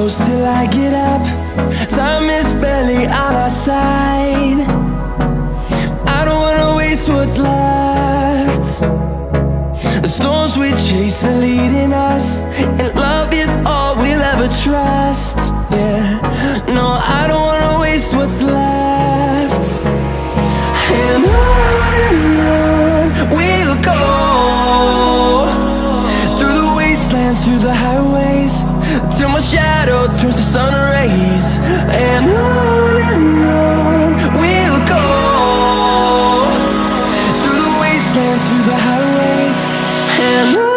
close till I get up. Time is barely on our side. I don't wanna waste what's left. The storms we chase are leading us, and love is all we'll ever trust. Yeah, no, I don't wanna waste what's left. And on we'll go, through the wastelands, through the highways, till my shadow turns to sun rays. And on we'll go, through the wastelands, through the highways, and on.